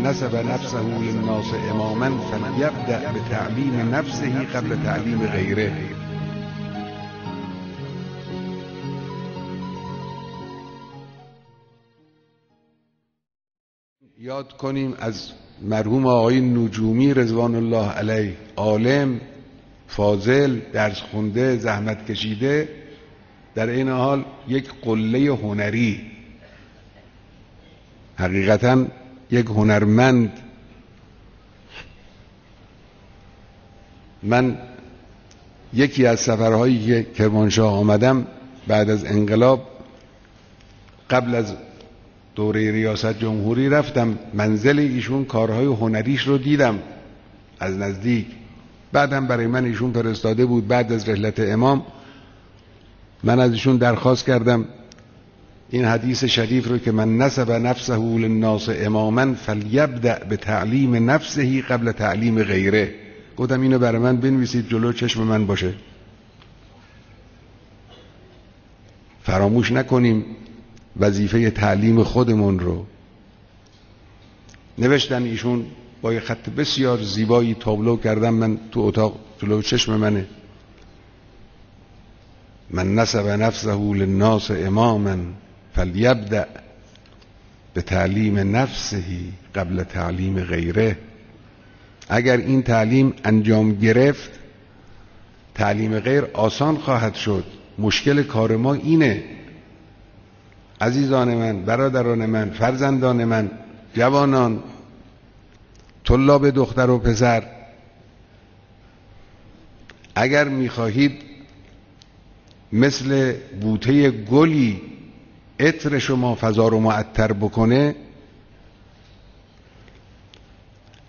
من نسب نفسه للناس اماما فلیبدأ به تعلیم نفسه قبل تعلیم غیره. یاد کنیم از مرحوم آقای نجومی رضوان الله علیه، عالم فاضل، درس خونده، زحمت کشیده، در این حال یک قله هنری، حقیقتا یک هنرمند. من یکی از سفرهایی که کرمانشاه آمدم بعد از انقلاب، قبل از دوره ریاست جمهوری، رفتم منزل ایشون، کارهای هنریش رو دیدم از نزدیک. بعدم برای من ایشون فرستاده بود بعد از رحلت امام. من از ایشون درخواست کردم این حدیث شریف رو که من نسب نفسه للناس اماما فلیبدأ به تعلیم نفسه قبل تعلیم غیره، گفتم اینو برای من بنویسید جلو چشم من باشه. فراموش نکنیم وظیفه تعلیم خودمون رو. نوشتن ایشون با یه خط بسیار زیبایی تابلو کردم، من تو اتاق جلو چشم منه. من نسب نفسه للناس اماما فلیبدأ به تعلیم نفسه قبل تعلیم غیره. اگر این تعلیم انجام گرفت، تعلیم غیر آسان خواهد شد. مشکل کار ما اینه عزیزان من، برادران من، فرزندان من، جوانان، طلاب دختر و پسر، اگر میخواهید مثل بوته گلی عطر شما فضا رو معطر بکنه،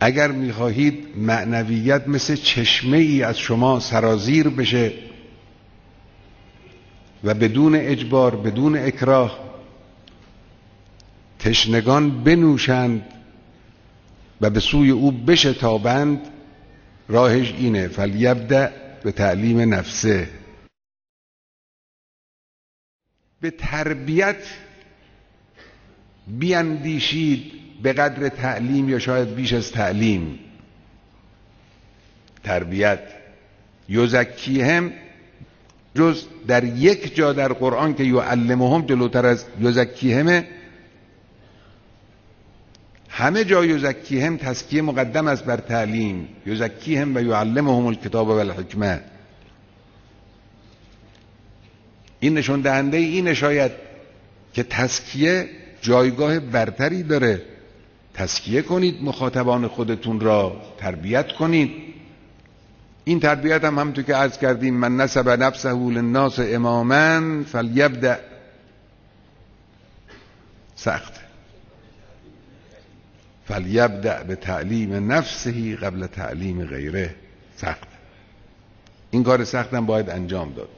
اگر میخواهید معنویت مثل چشمه ای از شما سرازیر بشه و بدون اجبار، بدون اکراه تشنگان بنوشند و به سوی او بشتابند، راهش اینه: فلیبدأ به تعلیم نفسه. به تربیت بیاندیشید به قدر تعلیم یا شاید بیش از تعلیم. تربیت یزکیهم، جز در یک جا در قرآن که یعلمهم جلوتر از یزکیهمه، همه جا یزکیهم تزکیه مقدم است بر تعلیم. یزکیهم و یعلمهم الکتاب و الحکمه. این نشون دهنده اینه شاید که تزکیه جایگاه برتری داره. تزکیه کنید مخاطبان خودتون را، تربیت کنید. این تربیت هم همونطور که عرض کردیم من نسب نفسه للناس اماما فلیبدأ، سخت، فلیبدأ به تعلیم نفسه قبل تعلیم غیره، سخت. این کار سختم باید انجام داد.